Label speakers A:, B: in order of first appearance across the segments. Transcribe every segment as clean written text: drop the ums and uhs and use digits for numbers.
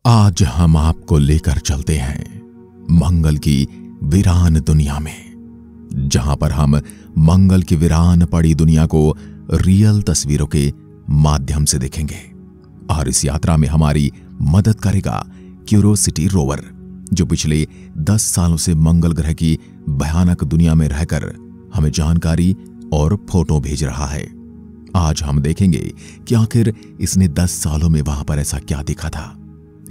A: आज हम आपको लेकर चलते हैं मंगल की वीरान दुनिया में, जहां पर हम मंगल की वीरान पड़ी दुनिया को रियल तस्वीरों के माध्यम से देखेंगे। और इस यात्रा में हमारी मदद करेगा क्यूरोसिटी रोवर, जो पिछले 10 सालों से मंगल ग्रह की भयानक दुनिया में रहकर हमें जानकारी और फोटो भेज रहा है। आज हम देखेंगे कि आखिर इसने 10 सालों में वहां पर ऐसा क्या देखा था।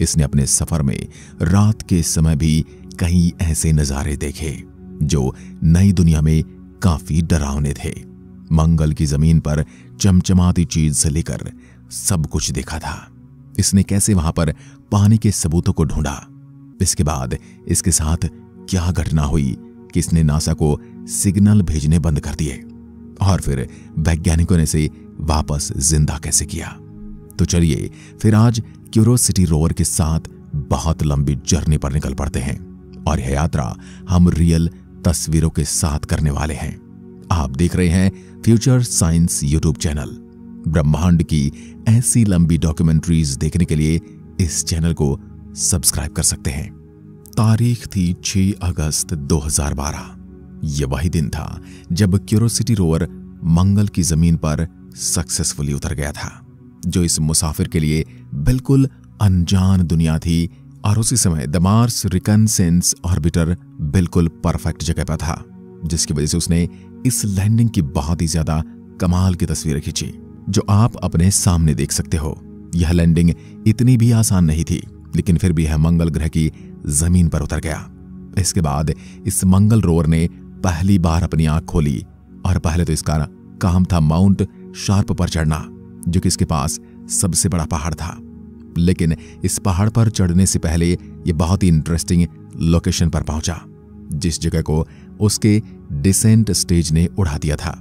A: इसने अपने सफर में रात के समय भी कई ऐसे नजारे देखे जो नई दुनिया में काफी डरावने थे। मंगल की जमीन पर चमचमाती चीज से लेकर सब कुछ देखा था। इसने कैसे वहां पर पानी के सबूतों को ढूंढा, इसके बाद इसके साथ क्या घटना हुई कि इसने नासा को सिग्नल भेजने बंद कर दिए, और फिर वैज्ञानिकों ने इसे वापस जिंदा कैसे किया। तो चलिए फिर आज क्यूरोसिटी रोवर के साथ बहुत लंबी जर्नी पर निकल पड़ते हैं, और यह यात्रा हम रियल तस्वीरों के साथ करने वाले हैं। आप देख रहे हैं फ्यूचर साइंस यूट्यूब चैनल। ब्रह्मांड की ऐसी लंबी डॉक्यूमेंट्रीज देखने के लिए इस चैनल को सब्सक्राइब कर सकते हैं। तारीख थी 6 अगस्त 2012। यह वही दिन था जब क्यूरोसिटी रोवर मंगल की जमीन पर सक्सेसफुली उतर गया था, जो इस मुसाफिर के लिए बिल्कुल अनजान दुनिया थी। और उसी समय द मार्स रिकनसेंस ऑर्बिटर बिल्कुल परफेक्ट जगह पर था, जिसकी वजह से उसने इस लैंडिंग की बहुत ही ज्यादा कमाल की तस्वीरें खींची, जो आप अपने सामने देख सकते हो। यह लैंडिंग इतनी भी आसान नहीं थी, लेकिन फिर भी यह मंगल ग्रह की जमीन पर उतर गया। इसके बाद इस मंगल रोवर ने पहली बार अपनी आंख खोली, और पहले तो इसका काम था माउंट शार्प पर चढ़ना, जो कि इसके पास सबसे बड़ा पहाड़ था। लेकिन इस पहाड़ पर चढ़ने से पहले यह बहुत ही इंटरेस्टिंग लोकेशन पर पहुंचा, जिस जगह को उसके डिसेंट स्टेज ने उड़ा दिया था।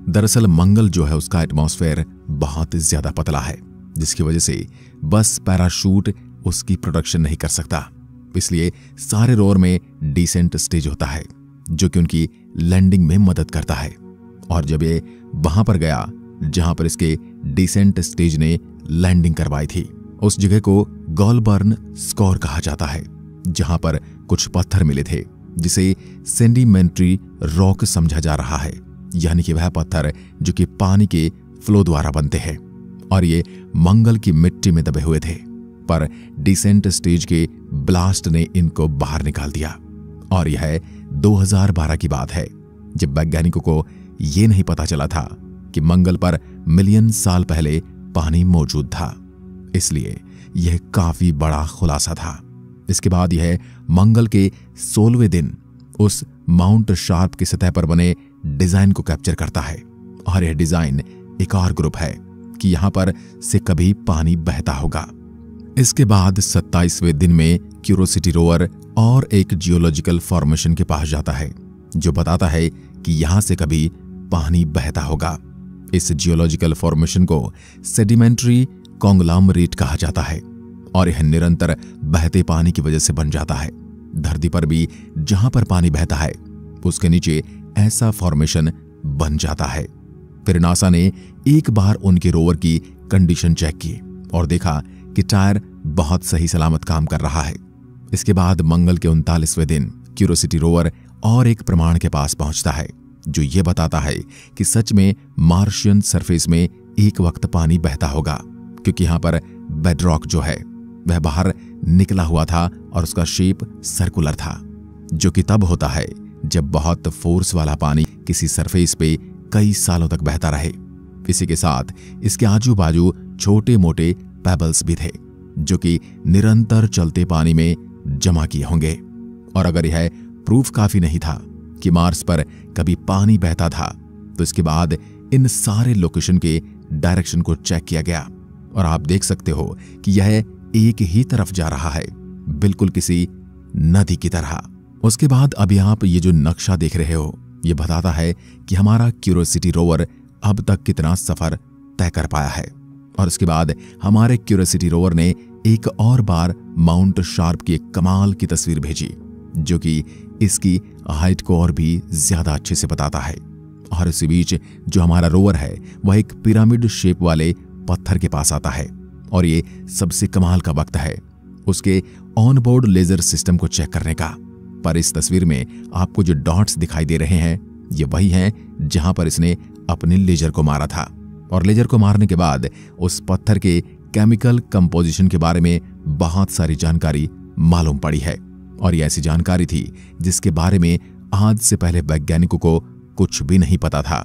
A: दरअसल मंगल जो है उसका एटमॉस्फेयर बहुत ज्यादा पतला है, जिसकी वजह से बस पैराशूट उसकी प्रोडक्शन नहीं कर सकता। इसलिए सारे रोवर में डिसेंट स्टेज होता है, जो कि उनकी लैंडिंग में मदद करता है। और जब ये वहां पर गया जहां पर इसके डिसेंट स्टेज ने लैंडिंग करवाई थी, उस जगह को गॉलबर्न स्कोर कहा जाता है, जहां पर कुछ पत्थर मिले थे जिसे सेडिमेंट्री रॉक समझा जा रहा है, यानी कि वह पत्थर जो कि पानी के फ्लो द्वारा बनते हैं, और ये मंगल की मिट्टी में दबे हुए थे। पर डिसेंट स्टेज के ब्लास्ट ने इनको बाहर निकाल दिया। और यह 2012 की बात है, जब वैज्ञानिकों को यह नहीं पता चला था कि मंगल पर मिलियन साल पहले पानी मौजूद था। इसलिए यह काफी बड़ा खुलासा था। इसके बाद यह मंगल के 16वें दिन उस माउंट शार्प की सतह पर बने डिजाइन को कैप्चर करता है। और यह डिजाइन एक और ग्रुप है कि यहां पर से कभी पानी बहता होगा। इसके बाद 27वें दिन में क्यूरोसिटी रोवर और एक जियोलॉजिकल फॉर्मेशन के पास जाता है, जो बताता है कि यहां से कभी पानी बहता होगा। इस जियोलॉजिकल फॉर्मेशन को सेडिमेंट्री कॉन्ग्लोमरेट कहा जाता है, और यह निरंतर बहते पानी की वजह से बन जाता है। धरती पर भी जहां पर पानी बहता है उसके नीचे ऐसा फॉर्मेशन बन जाता है। फिर नासा ने एक बार उनके रोवर की कंडीशन चेक की और देखा कि टायर बहुत सही सलामत काम कर रहा है। इसके बाद मंगल के 39वें दिन क्यूरोसिटी रोवर और एक प्रमाण के पास पहुंचता है, जो यह बताता है कि सच में मार्शियन सरफेस में एक वक्त पानी बहता होगा, क्योंकि यहां पर बेडरॉक जो है वह बाहर निकला हुआ था और उसका शेप सर्कुलर था, जो कि तब होता है जब बहुत फोर्स वाला पानी किसी सरफेस पे कई सालों तक बहता रहे। इसी के साथ इसके आजू बाजू छोटे मोटे पेबल्स भी थे, जो कि निरंतर चलते पानी में जमा किए होंगे। और अगर यह प्रूफ काफी नहीं था कि मार्स पर कभी पानी बहता था, तो इसके बाद इन सारे लोकेशन के डायरेक्शन को चेक किया गया, और आप देख सकते हो कि यह एक ही तरफ जा रहा है, बिल्कुल किसी नदी की तरह। उसके बाद अभी आप ये जो नक्शा देख रहे हो, यह बताता है कि हमारा क्यूरोसिटी रोवर अब तक कितना सफर तय कर पाया है। और उसके बाद हमारे क्यूरोसिटी रोवर ने एक और बार माउंट शार्प की एक कमाल की तस्वीर भेजी, जो कि इसकी हाइट को और भी ज्यादा अच्छे से बताता है। और इसी बीच जो हमारा रोवर है वह एक पिरामिड शेप वाले पत्थर के पास आता है, और ये सबसे कमाल का वक्त है उसके ऑनबोर्ड लेजर सिस्टम को चेक करने का। पर इस तस्वीर में आपको जो डॉट्स दिखाई दे रहे हैं ये वही हैं जहां पर इसने अपने लेजर को मारा था। और लेजर को मारने के बाद उस पत्थर के केमिकल कंपोजिशन के बारे में बहुत सारी जानकारी मालूम पड़ी है। और ये ऐसी जानकारी थी जिसके बारे में आज से पहले वैज्ञानिकों को कुछ भी नहीं पता था।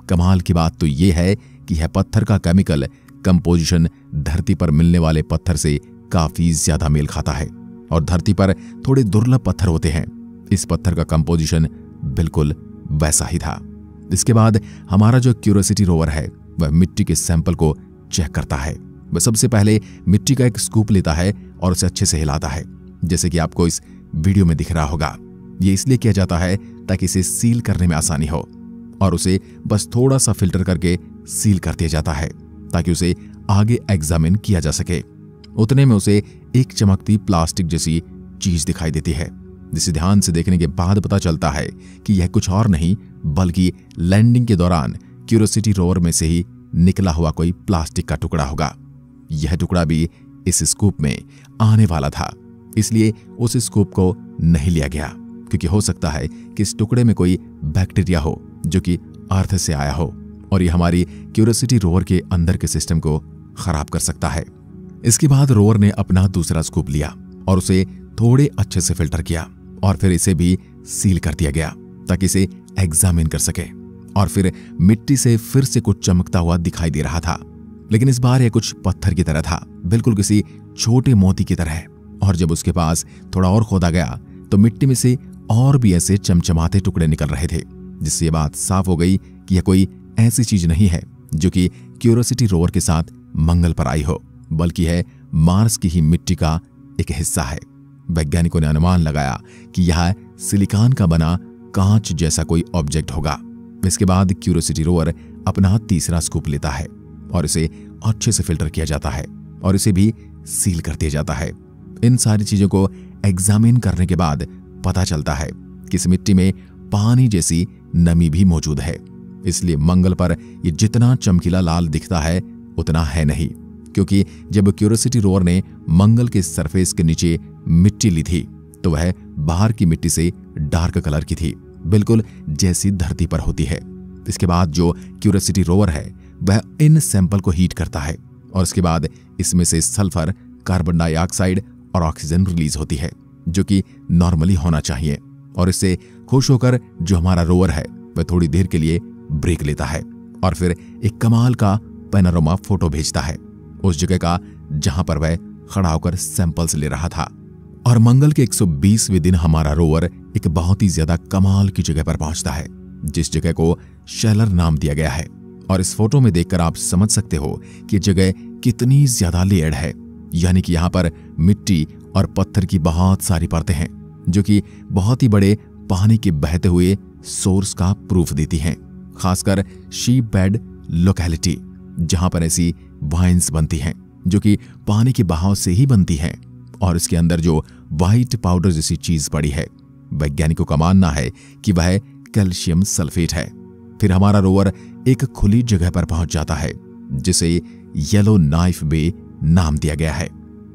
A: कमाल की बात तो ये है कि यह पत्थर का केमिकल कंपोजिशन धरती पर मिलने वाले पत्थर से काफी ज्यादा मेल खाता है। और धरती पर थोड़े दुर्लभ पत्थर होते हैं, इस पत्थर का कंपोजिशन बिल्कुल वैसा ही था। इसके बाद हमारा जो क्यूरियोसिटी रोवर है वह मिट्टी के सैंपल को चेक करता है। वह सबसे पहले मिट्टी का एक स्कूप लेता है और उसे अच्छे से हिलाता है, जैसे कि आपको इस वीडियो में दिख रहा होगा। यह इसलिए किया जाता है ताकि इसे सील करने में आसानी हो, और उसे बस थोड़ा सा फिल्टर करके सील कर दिया जाता है ताकि उसे आगे एग्जामिन किया जा सके। उतने में उसे एक चमकती प्लास्टिक जैसी चीज दिखाई देती है, जिसे ध्यान से देखने के बाद पता चलता है कि यह कुछ और नहीं बल्कि लैंडिंग के दौरान क्यूरियोसिटी रोवर में से ही निकला हुआ कोई प्लास्टिक का टुकड़ा होगा। यह टुकड़ा भी इस स्कूप में आने वाला था, इसलिए उस स्कूप को नहीं लिया गया, क्योंकि हो सकता है कि इस टुकड़े में कोई बैक्टीरिया हो जो कि अर्थ से आया हो, और यह हमारी क्यूरियोसिटी रोवर के अंदर के सिस्टम को खराब कर सकता है। इसके बाद रोवर ने अपना दूसरा स्कूप लिया और उसे थोड़े अच्छे से फिल्टर किया, और फिर इसे भी सील कर दिया गया ताकि इसे एग्जामिन कर सके। और फिर मिट्टी से फिर से कुछ चमकता हुआ दिखाई दे रहा था, लेकिन इस बार यह कुछ पत्थर की तरह था, बिल्कुल किसी छोटे मोती की तरह। और जब उसके पास थोड़ा और खोदा गया तो मिट्टी में से और भी ऐसे चमचमाते टुकड़े निकल रहे थे, जिससे यह बात साफ हो गई कि यह कोई ऐसी चीज नहीं है जो कि क्यूरियोसिटी रोवर के साथ मंगल पर आई हो, बल्कि है मार्स की ही मिट्टी का एक हिस्सा है। वैज्ञानिकों ने अनुमान लगाया कि यह सिलिकॉन का बना कांच जैसा कोई ऑब्जेक्ट होगा। इसके बाद क्यूरियोसिटी रोवर अपना तीसरा स्कूप लेता है और इसे अच्छे से फिल्टर किया जाता है और इसे भी सील कर दिया जाता है। इन सारी चीजों को एग्जामिन करने के बाद पता चलता है कि इस मिट्टी में पानी जैसी नमी भी मौजूद है, इसलिए मंगल पर यह जितना चमकीला लाल दिखता है उतना है नहीं, क्योंकि जब क्यूरियोसिटी रोवर ने मंगल के सरफेस के नीचे मिट्टी ली थी तो वह बाहर की मिट्टी से डार्क कलर की थी, बिल्कुल जैसी धरती पर होती है। इसके बाद जो क्यूरियोसिटी रोवर है वह इन सैंपल को हीट करता है और इसके बाद इसमें से सल्फर, कार्बन डाइऑक्साइड और ऑक्सीजन रिलीज होती है, जो कि नॉर्मली होना चाहिए। और इससे खुश होकर जो हमारा रोवर है वह थोड़ी देर के लिए ब्रेक लेता है और फिर एक कमाल का पैनोरामा फोटो भेजता है उस जगह का जहां पर वह खड़ा होकर सैंपल्स ले रहा था। और मंगल के 120वें दिन हमारा रोवर एक बहुत ही ज्यादा कमाल की जगह पर पहुंचता है, जिस जगह को शेलर नाम दिया गया है। और इस फोटो में देखकर आप समझ सकते हो कि जगह कितनी ज्यादा लेयर्ड है, यानी कि यहाँ पर मिट्टी और पत्थर की बहुत सारी परतें हैं, जो कि बहुत ही बड़े पानी के बहते हुए सोर्स का प्रूफ देती हैं। खासकर शीप बेड लोकेलिटी, जहां पर ऐसी वाइन्स बनती हैं जो कि पानी के बहाव से ही बनती हैं। और इसके अंदर जो व्हाइट पाउडर जैसी चीज पड़ी है, वैज्ञानिकों का मानना है कि वह कैल्शियम सल्फेट है। फिर हमारा रोवर एक खुली जगह पर पहुंच जाता है जिसे येलो नाइफ बे नाम दिया गया है।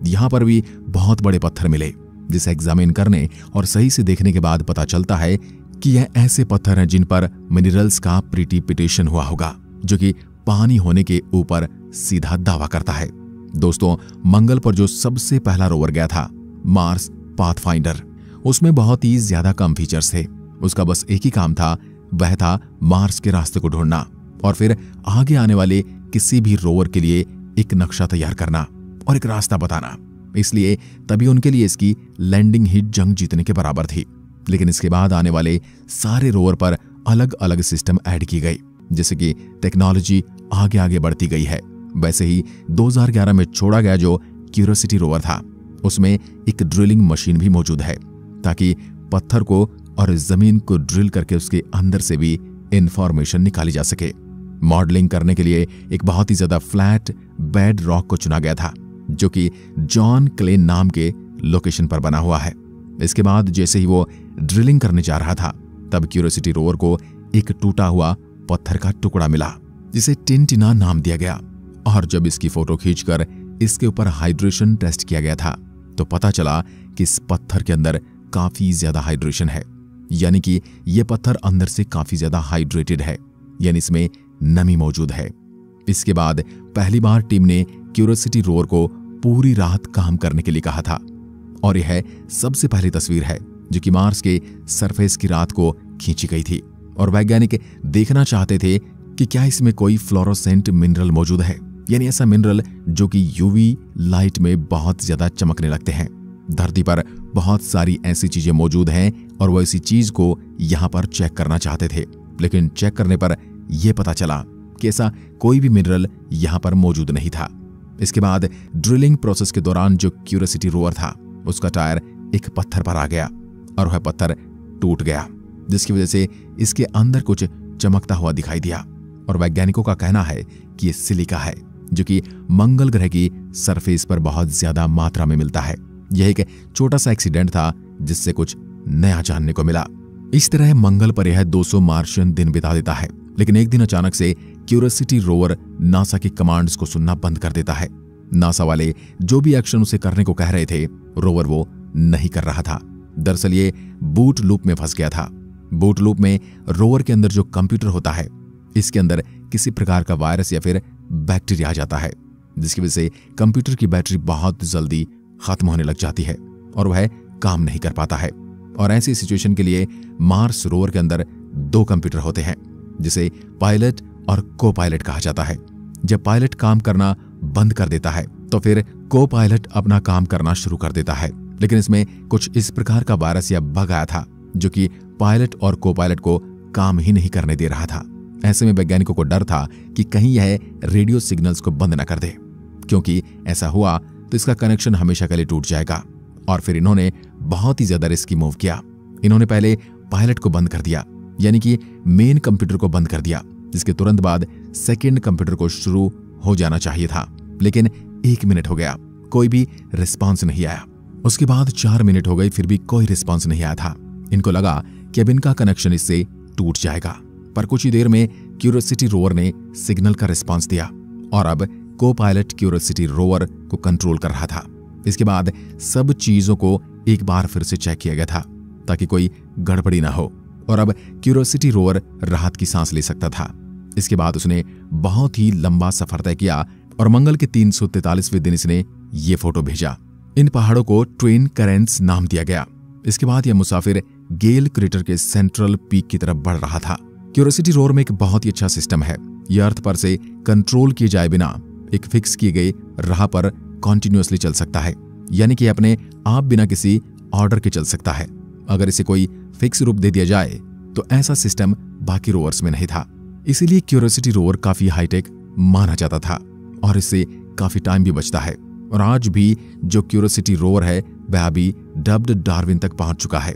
A: यहां पर भी बहुत बड़े पत्थर मिले, जिसे एग्जामिन करने और सही से देखने के बाद पता चलता है कि यह ऐसे पत्थर हैं जिन पर मिनरल्स का प्रिसिपिटेशन हुआ होगा, जो कि पानी होने के ऊपर सीधा दावा करता है। दोस्तों, मंगल पर जो सबसे पहला रोवर गया था, मार्स पाथफाइंडर, उसमें बहुत ही ज्यादा कम फीचर्स थे। उसका बस एक ही काम था, वह था मार्स के रास्ते को ढूंढना और फिर आगे आने वाले किसी भी रोवर के लिए एक नक्शा तैयार करना और एक रास्ता बताना। इसलिए तभी उनके लिए इसकी लैंडिंग ही जंग जीतने के बराबर थी। लेकिन इसके बाद आने वाले सारे रोवर पर अलग अलग सिस्टम ऐड की गई, जैसे कि टेक्नोलॉजी आगे आगे बढ़ती गई है। वैसे ही 2011 में छोड़ा गया जो क्यूरियोसिटी रोवर था, उसमें एक ड्रिलिंग मशीन भी मौजूद है, ताकि पत्थर को और जमीन को ड्रिल करके उसके अंदर से भी इंफॉर्मेशन निकाली जा सके। मॉडलिंग करने के लिए एक बहुत ही ज्यादा फ्लैट बेड रॉक को चुना गया था, जो कि जॉन क्ले नाम के लोकेशन पर बना हुआ है। इसके बाद जैसे ही वो ड्रिलिंग करने जा रहा था, तब क्यूरियोसिटी रोवर को एक टूटा हुआ पत्थर का टुकड़ा मिला, जिसे टिनटिना नाम दिया गया। और जब इसकी फोटो खींचकर इसके ऊपर हाइड्रेशन टेस्ट किया गया था, तो पता चला कि इस पत्थर के अंदर काफी ज्यादा हाइड्रेशन है, यानी कि यह पत्थर अंदर से काफी ज्यादा हाइड्रेटेड है, यानी इसमें नमी मौजूद है। इसके बाद पहली बार टीम ने क्यूरियोसिटी रोवर को पूरी रात काम करने के लिए कहा था, और यह सबसे पहली तस्वीर है जो कि मार्स के सरफेस की रात को खींची गई थी। और वैज्ञानिक देखना चाहते थे कि क्या इसमें कोई फ्लोरोसेंट मिनरल मौजूद है, यानी ऐसा मिनरल जो कि यूवी लाइट में बहुत ज्यादा चमकने लगते हैं। धरती पर बहुत सारी ऐसी चीजें मौजूद हैं और वो इसी चीज को यहां पर चेक करना चाहते थे, लेकिन चेक करने पर यह पता चला कि ऐसा कोई भी मिनरल यहां पर मौजूद नहीं था। इसके बाद ड्रिलिंग प्रोसेस के दौरान जो क्यूरियोसिटी रोवर था उसका टायर एक पत्थर पर आ गया और वह पत्थर टूट गया, जिसकी वजह से इसके अंदर कुछ चमकता हुआ दिखाई दिया। और वैज्ञानिकों का कहना है कि यह सिलिका है जो कि मंगल ग्रह की सरफेस पर बहुत ज्यादा मात्रा में मिलता है। यह एक छोटा सा एक्सीडेंट था जिससे कुछ नया जानने को मिला। इस तरह मंगल पर यह 200 मार्शियन दिन बिता देता है, लेकिन एक दिन अचानक से क्यूरियोसिटी रोवर नासा की कमांड्स को सुनना बंद कर देता है। नासा वाले जो भी एक्शन उसे करने को कह रहे थे, रोवर वो नहीं कर रहा था। दरअसल ये बूट लूप में फंस गया था। बूट लूप में रोवर के अंदर जो कंप्यूटर होता है, इसके अंदर किसी प्रकार का वायरस या फिर बैक्टीरिया आ जाता है, जिसकी वजह से कंप्यूटर की बैटरी बहुत जल्दी खत्म होने लग जाती है और वह काम नहीं कर पाता है। और ऐसी सिचुएशन के लिए मार्स रोवर के अंदर 2 कंप्यूटर होते हैं, जिसे पायलट और को पायलट कहा जाता है। जब पायलट काम करना बंद कर देता है तो फिर को पायलट अपना काम करना शुरू कर देता है, लेकिन इसमें कुछ इस प्रकार का वायरस या बग आया था जो कि पायलट और को पायलट को काम ही नहीं करने दे रहा था। ऐसे में वैज्ञानिकों को डर था कि कहीं यह रेडियो सिग्नल्स को बंद न कर दे, क्योंकि ऐसा हुआ तो इसका कनेक्शन हमेशा के लिए टूट जाएगा। और फिर इन्होंने बहुत ही ज्यादा रिस्की मूव किया। इन्होंने पहले पायलट को बंद कर दिया, यानी कि मेन कंप्यूटर को बंद कर दिया, जिसके तुरंत बाद सेकंड कंप्यूटर को शुरू हो जाना चाहिए था। लेकिन 1 मिनट हो गया, कोई भी रिस्पांस नहीं आया। उसके बाद 4 मिनट हो गए, फिर भी कोई रिस्पांस नहीं आया था। इनको लगा कि अब इनका कनेक्शन इससे टूट जाएगा, पर कुछ ही देर में क्यूरियोसिटी रोवर ने सिग्नल का रिस्पांस दिया और अब को पायलट क्यूरियोसिटी रोवर को कंट्रोल कर रहा था। इसके बाद सब चीजों को एक बार फिर से चेक किया गया था ताकि कोई गड़बड़ी ना हो, और अब क्यूरियोसिटी रोवर राहत की सांस ले सकता था। इसके बाद उसने बहुत ही लंबा सफर तय किया और मंगल के 343वें दिन इसने ये फोटो भेजा। इन पहाड़ों को ट्विन करेंट्स नाम दिया गया। इसके बाद यह मुसाफिर गेल क्रेटर के सेंट्रल पीक की तरफ बढ़ रहा था। क्यूरियोसिटी रोवर में एक बहुत ही अच्छा सिस्टम है। यह अर्थ पर से कंट्रोल किए जाए बिना एक फिक्स किए गए राह पर कॉन्टिन्यूअसली चल सकता है, यानी कि अपने आप बिना किसी ऑर्डर के चल सकता है। अगर इसे कोई फिक्स रूप दे दिया जाए तो ऐसा सिस्टम बाकी रोवर्स में नहीं था। इसीलिए क्यूरियोसिटी रोवर काफी हाईटेक माना जाता था और इससे काफी टाइम भी बचता है। और आज भी जो क्यूरियोसिटी रोवर है वह अभी डब्ड डार्विन तक पहुंच चुका है।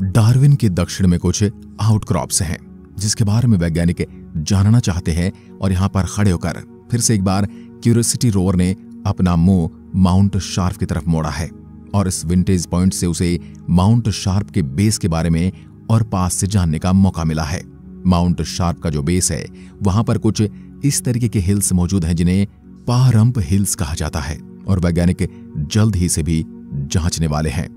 A: डार्विन के दक्षिण में कुछ आउटक्रॉप्स हैं जिसके बारे में वैज्ञानिक जानना चाहते हैं, और यहां पर खड़े होकर फिर से एक बार क्यूरियोसिटी रोवर ने अपना मुंह माउंट शार्प की तरफ मोड़ा है और इस विंटेज पॉइंट से उसे माउंट शार्प के बेस के बारे में और पास से जानने का मौका मिला है। माउंट शार्प का जो बेस है वहां पर कुछ इस तरीके के हिल्स मौजूद हैं जिन्हें पारंप हिल्स कहा जाता है, और वैज्ञानिक जल्द ही से भी जांचने वाले हैं।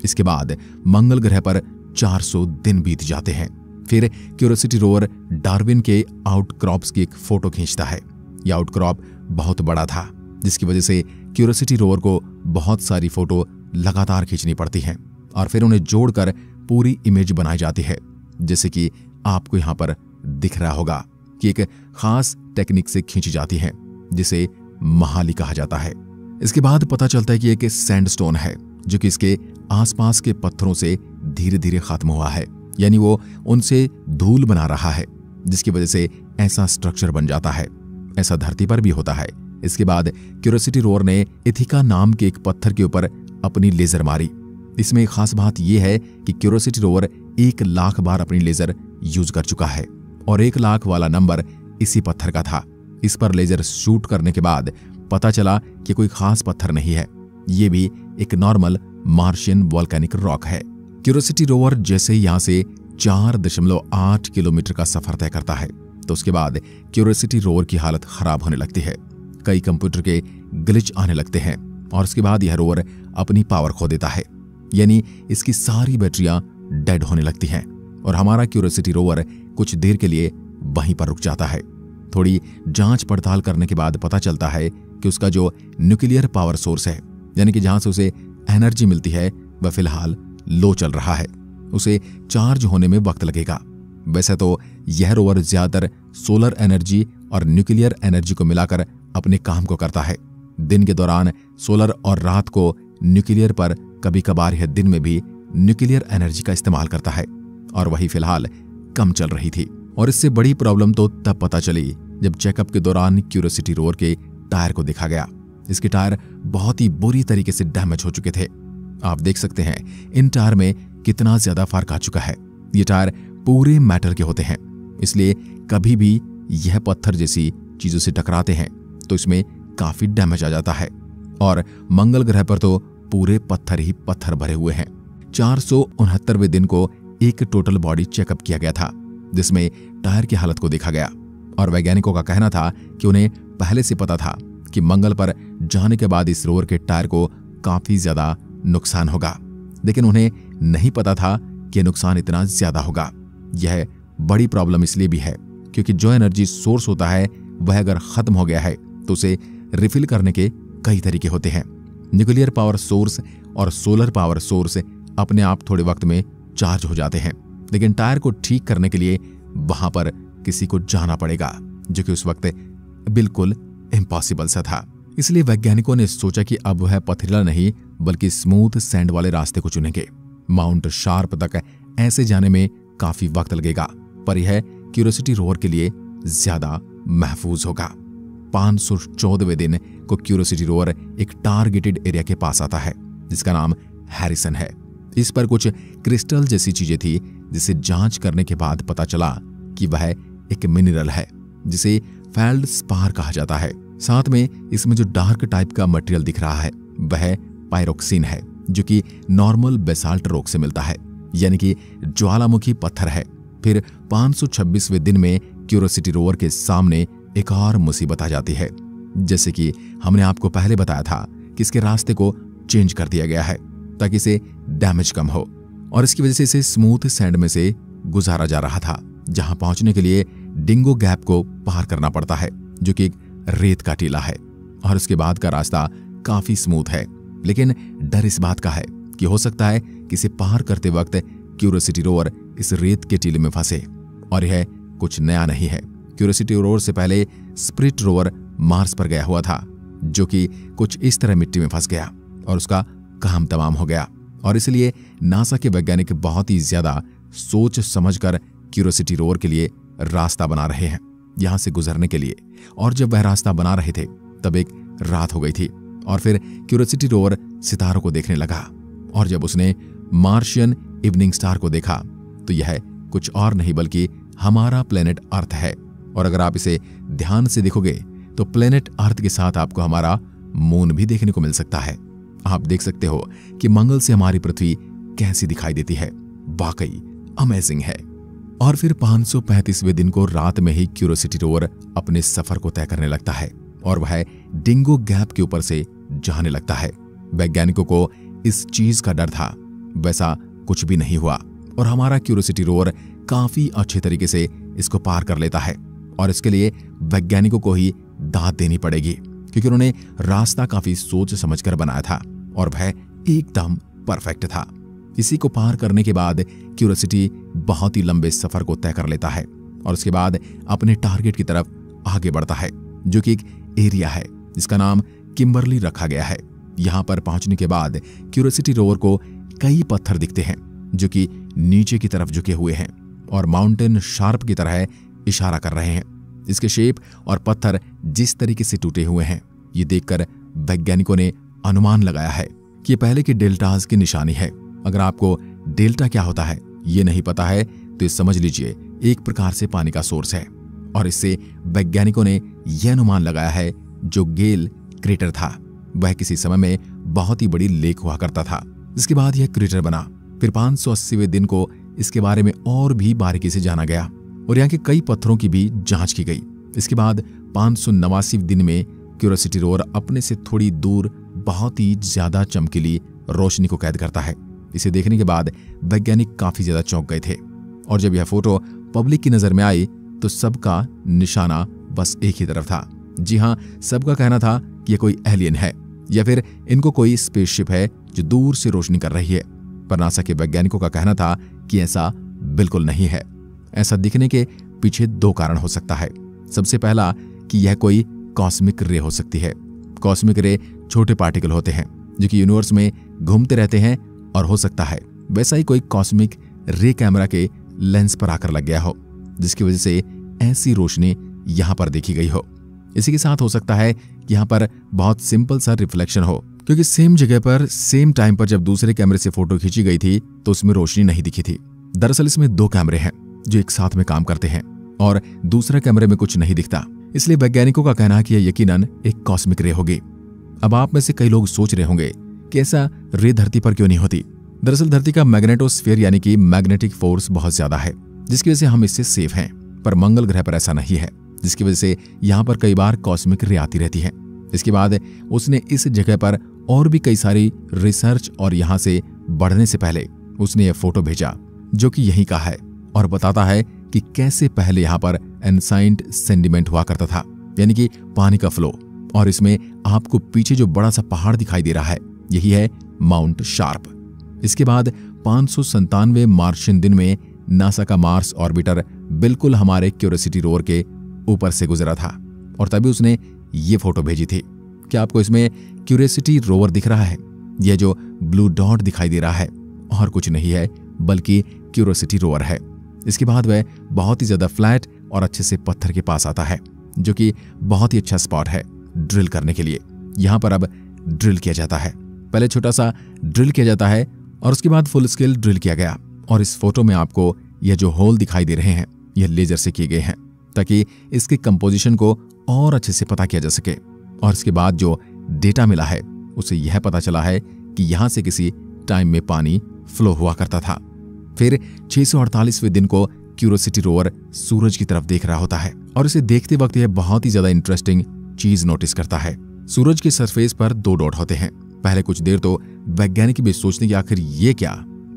A: इसके बाद मंगल ग्रह पर 400 दिन बीत जाते हैं। फिर क्यूरियोसिटी रोवर डार्विन के आउटक्रॉप्स की एक फोटो खींचता है। यह आउटक्रॉप बहुत बड़ा था, जिसकी वजह से क्यूरियोसिटी रोवर को बहुत सारी फोटो लगातार खींचनी पड़ती हैं और फिर उन्हें जोड़कर पूरी इमेज बनाई जाती है, जैसे कि आपको यहां पर दिख रहा होगा कि एक खास टेक्निक से खींची जाती है जिसे महाली कहा जाता है। इसके बाद पता चलता है कि एक सैंडस्टोन है जो कि इसके आसपास के पत्थरों से धीरे धीरे खत्म हुआ है, यानी वो उनसे धूल बना रहा है, जिसकी वजह से ऐसा स्ट्रक्चर बन जाता है। ऐसा धरती पर भी होता है। इसके बाद क्यूरियोसिटी रोवर ने इथिका नाम के एक पत्थर के ऊपर अपनी लेजर मारी। इसमें एक खास बात यह है कि क्यूरियोसिटी रोवर 1 लाख बार अपनी लेजर यूज कर चुका है और 1 लाख वाला नंबर इसी पत्थर का था। इस पर लेजर शूट करने के बाद पता चला कि कोई खास पत्थर नहीं है, ये भी एक नॉर्मल मार्शियन वॉल्केनिक रॉक है। क्यूरियोसिटी रोवर जैसे यहां से 4.8 किलोमीटर का सफर तय करता है तो उसके बाद क्यूरियोसिटी रोवर की हालत खराब होने लगती है। कई कंप्यूटर के ग्लिच आने लगते हैं और उसके बाद यह रोवर अपनी पावर खो देता है, यानी इसकी सारी बैटरियां डेड होने लगती हैं और हमारा क्यूरियोसिटी रोवर कुछ देर के लिए वहीं पर रुक जाता है। थोड़ी जांच पड़ताल करने के बाद पता चलता है कि उसका जो न्यूक्लियर पावर सोर्स है, यानी कि जहां से उसे एनर्जी मिलती है, वह फिलहाल लो चल रहा है। उसे चार्ज होने में वक्त लगेगा। वैसे तो यह रोवर ज्यादातर सोलर एनर्जी और न्यूक्लियर एनर्जी को मिलाकर अपने काम को करता है। दिन के दौरान सोलर और रात को न्यूक्लियर पर कभी कभार यह दिन में भी न्यूक्लियर एनर्जी का इस्तेमाल करता है और वही फिलहाल कम चल रही थी। और इससे बड़ी प्रॉब्लम तो तब पता चली जब चेकअप के दौरान क्यूरियोसिटी रोवर के टायर को देखा गया। इसके टायर बहुत ही बुरी तरीके से डैमेज हो चुके थे। आप देख सकते हैं इन टायर में कितना ज्यादा फर्क आ चुका है। ये टायर पूरे मेटल के होते हैं, इसलिए कभी भी यह पत्थर जैसी चीजों से टकराते हैं तो इसमें काफी डैमेज आ जाता है। और मंगल ग्रह पर तो पूरे पत्थर ही पत्थर भरे हुए हैं। 469वें दिन को एक टोटल बॉडी चेकअप किया गया था, जिसमें टायर की हालत को देखा गया और वैज्ञानिकों का कहना था कि उन्हें पहले से पता था कि मंगल पर जाने के बाद इस रोवर के टायर को काफी ज्यादा नुकसान होगा, लेकिन उन्हें नहीं पता था कि नुकसान इतना ज्यादा होगा। यह बड़ी प्रॉब्लम इसलिए भी है क्योंकि जो एनर्जी सोर्स होता है वह अगर खत्म हो गया है तो उसे रिफिल करने के कई तरीके होते हैं। न्यूक्लियर पावर सोर्स और सोलर पावर सोर्स अपने आप थोड़े वक्त में चार्ज हो जाते हैं, लेकिन टायर को ठीक करने के लिए वहां पर किसी को जाना पड़ेगा, जो कि उस वक्त बिल्कुल इम्पॉसिबल सा था। इसलिए वैज्ञानिकों ने सोचा कि अब वह पथरीला नहीं बल्कि स्मूथ सैंड वाले रास्ते को चुनेंगे। माउंट शार्प तक ऐसे जाने में काफी वक्त लगेगा, पर यह क्यूरियोसिटी रोवर के लिए ज्यादा महफूज होगा। 514वें दिन को क्यूरियोसिटी रोवर एक टारगेटेड एरिया के पास आता है जिसका नाम हैरिसन है। इस पर कुछ क्रिस्टल जैसी चीजें थी, जिसे जांच करने के बाद पता चला कि वह एक मिनरल है जिसे फेल्डस्पार कहा जाता है। साथ में इसमें जो डार्क टाइप का मटेरियल दिख रहा है वह पायरोक्सिन है, जो कि नॉर्मल बेसाल्ट रॉक से मिलता है, यानी कि ज्वालामुखी पत्थर है। फिर 526वें दिन में क्यूरियोसिटी रोवर के सामने एक और मुसीबत आ जाती है। जैसे कि हमने आपको पहले बताया था कि इसके रास्ते को चेंज कर दिया गया है ताकि इसे डैमेज कम हो, और इसकी वजह से इसे स्मूथ सैंड में से गुजारा जा रहा था, जहां पहुंचने के लिए डिंगो गैप को पार करना पड़ता है, जो कि एक रेत का टीला है। और उसके बाद का रास्ता काफी स्मूथ है, लेकिन डर इस बात का है कि हो सकता है कि इसे पार करते वक्त क्यूरियोसिटी रोवर इस रेत के टीले में फंसे। और यह कुछ नया नहीं है। क्यूरियोसिटी रोवर से पहले स्पिरिट रोवर मार्स पर गया हुआ था, जो कि कुछ इस तरह मिट्टी में फंस गया और उसका काम तमाम हो गया। और इसलिए नासा के वैज्ञानिक बहुत ही ज्यादा सोच समझकर क्यूरियोसिटी रोवर के लिए रास्ता बना रहे हैं यहां से गुजरने के लिए। और जब वह रास्ता बना रहे थे तब एक रात हो गई थी और फिर क्यूरियोसिटी रोवर सितारों को देखने लगा। और जब उसने मार्शियन इवनिंग स्टार को देखा तो यह कुछ और नहीं बल्कि हमारा प्लेनेट अर्थ है। और अगर आप इसे ध्यान से देखोगे तो प्लेनेट अर्थ के साथ आपको हमारा मून भी देखने को मिल सकता है। आप देख सकते हो कि मंगल से हमारी पृथ्वी कैसी दिखाई देती है। वाकई अमेजिंग है। और फिर 535वें दिन को रात में ही क्यूरियोसिटी रोवर अपने सफर को तय करने लगता है और वह डिंगो गैप के ऊपर से जाने लगता है। वैज्ञानिकों को इस चीज का डर था, वैसा कुछ भी नहीं हुआ और हमारा क्यूरियोसिटी रोवर काफी अच्छे तरीके से इसको पार कर लेता है। और इसके लिए वैज्ञानिकों को ही दाद देनी पड़ेगी, क्योंकि उन्होंने रास्ता काफी सोच समझकर बनाया था और वह एकदम परफेक्ट था। इसी को पार करने के बाद क्यूरियोसिटी बहुत ही लंबे सफर को तय कर लेता है और उसके बाद अपने टारगेट की तरफ आगे बढ़ता है, जो कि एक एरिया है जिसका नाम किम्बरली रखा गया है। यहां पर पहुंचने के बाद क्यूरियोसिटी रोवर को कई पत्थर दिखते हैं जो कि नीचे की तरफ झुके हुए हैं और माउंटेन शार्प की तरह इशारा कर रहे हैं। इसके शेप और पत्थर जिस तरीके से टूटे हुए हैं, ये देखकर वैज्ञानिकों ने अनुमान लगाया है कि पहले के डेल्टास की निशानी है। अगर आपको डेल्टा क्या होता है ये नहीं पता है तो ये समझ लीजिए एक प्रकार से पानी का सोर्स है। और इससे वैज्ञानिकों ने यह अनुमान लगाया है जो गेल क्रेटर था वह किसी समय में बहुत ही बड़ी लेक हुआ करता था। इसके बाद यह क्रेटर बना। फिर 580वें दिन को इसके बारे में और भी बारीकी से जाना गया और यहाँ के कई पत्थरों की भी जांच की गई। इसके बाद 589वें दिन में क्यूरियोसिटी रोवर अपने से थोड़ी दूर बहुत ही ज्यादा चमकीली रोशनी को कैद करता है। इसे देखने के बाद वैज्ञानिक काफी ज्यादा चौंक गए थे और जब यह फोटो पब्लिक की नजर में आई तो सबका निशाना बस एक ही तरफ था। जी हां, सबका कहना था कि यह कोई एलियन है या फिर इनको कोई स्पेसशिप है जो दूर से रोशनी कर रही है। पर नासा के वैज्ञानिकों का कहना था कि ऐसा बिल्कुल नहीं है। ऐसा दिखने के पीछे दो कारण हो सकता है। सबसे पहला कि यह कोई कॉस्मिक रे हो सकती है। कॉस्मिक रे छोटे पार्टिकल होते हैं जो कि यूनिवर्स में घूमते रहते हैं और हो सकता है वैसा ही कोई कॉस्मिक रे कैमरा के लेंस पर आकर लग गया हो, जिसकी वजह से ऐसी रोशनी यहां पर देखी गई हो। इसी के साथ हो सकता है कि यहां पर बहुत सिंपल सा रिफ्लेक्शन हो, क्योंकि सेम जगह पर सेम टाइम पर जब दूसरे कैमरे से फोटो खींची गई थी तो उसमें रोशनी नहीं दिखी थी। दरअसल इसमें दो कैमरे हैं जो एक साथ में काम करते हैं और दूसरे कैमरे में कुछ नहीं दिखता, इसलिए वैज्ञानिकों का कहना है कि यह यकीनन एक कॉस्मिक रे होगी। अब आप में से कई लोग सोच रहे होंगे कि ऐसा रे धरती पर क्यों नहीं होती। दरअसल धरती का मैग्नेटोस्फीयर यानी कि मैग्नेटिक फोर्स बहुत ज्यादा है, जिसकी वजह से हम इससे सेफ हैं। पर मंगल ग्रह पर ऐसा नहीं है, जिसकी वजह से यहाँ पर कई बार कॉस्मिक रे आती रहती है। इसके बाद उसने इस जगह पर और भी कई सारी रिसर्च और यहाँ से बढ़ने से पहले उसने यह फोटो भेजा जो कि यहीं का है और बताता है कि कैसे पहले यहाँ पर एनसाइंट सेंडिमेंट हुआ करता था, यानी कि पानी का फ्लो। और इसमें आपको पीछे जो बड़ा सा पहाड़ दिखाई दे रहा है यही है माउंट शार्प। इसके बाद 597वें मार्शियन दिन में नासा का मार्स ऑर्बिटर बिल्कुल हमारे क्यूरियोसिटी रोवर के ऊपर से गुजरा था और तभी उसने ये फोटो भेजी थी। क्या आपको इसमें क्यूरियोसिटी रोवर दिख रहा है? यह जो ब्लू डॉट दिखाई दे रहा है और कुछ नहीं है बल्कि क्यूरियोसिटी रोवर है। इसके बाद वह बहुत ही ज्यादा फ्लैट और अच्छे से पत्थर के पास आता है, जो कि बहुत ही अच्छा स्पॉट है ड्रिल करने के लिए। यहां पर अब ड्रिल किया जाता है। पहले छोटा सा ड्रिल किया जाता है और उसके बाद फुल स्केल ड्रिल किया गया। और इस फोटो में आपको यह जो होल दिखाई दे रहे हैं यह लेजर से किए गए हैं ताकि इसके कंपोजिशन को और अच्छे से पता किया जा सके। और इसके बाद जो डेटा मिला है उसे यह पता चला है कि यहां से किसी टाइम में पानी फ्लो हुआ करता था। फिर 648वें दिन को क्यूरियोसिटी रोवर सूरज की तरफ देख रहा होता है और इसे देखते वक्त यह बहुत ही ज्यादा इंटरेस्टिंग चीज नोटिस करता है। सूरज के सरफेस पर दो डॉट होते हैं। पहले कुछ देर तो वैज्ञानिक भी सोचने की आखिर ये क्या।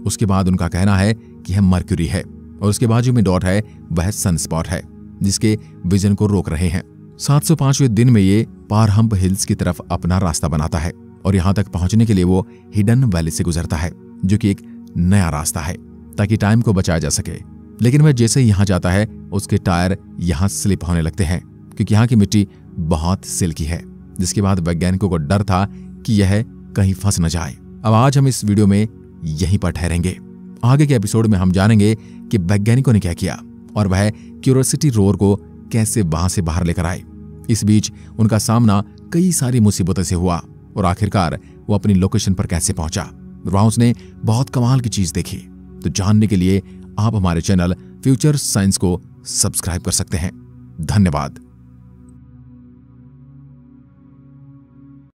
A: उसके बाद उनका कहना है कि यह मर्क्यूरी है और उसके बाजू में डॉट है वह सनस्पॉट है जिसके विजन को रोक रहे हैं। 705वें दिन में ये पारहम्प हिल्स की तरफ अपना रास्ता बनाता है और यहां तक पहुंचने के लिए वो हिडन वैली से गुजरता है, जो कि एक नया रास्ता है ताकि टाइम को बचाया जा सके। लेकिन वह जैसे ही यहां जाता है उसके टायर यहां स्लिप होने लगते हैं क्योंकि यहां की मिट्टी बहुत सिल्की है, जिसके बाद वैज्ञानिकों को डर था कि यह कहीं फंस न जाए। अब आज हम इस वीडियो में यहीं पर ठहरेंगे। आगे के एपिसोड में हम जानेंगे कि वैज्ञानिकों ने क्या किया और वह क्यूरियोसिटी रोवर को कैसे वहां से बाहर लेकर आए। इस बीच उनका सामना कई सारी मुसीबतों से हुआ और आखिरकार वो अपनी लोकेशन पर कैसे पहुंचा। वहां उसने बहुत कमाल की चीज देखी। तो जानने के लिए आप हमारे चैनल फ्यूचर साइंस को सब्सक्राइब कर सकते हैं। धन्यवाद।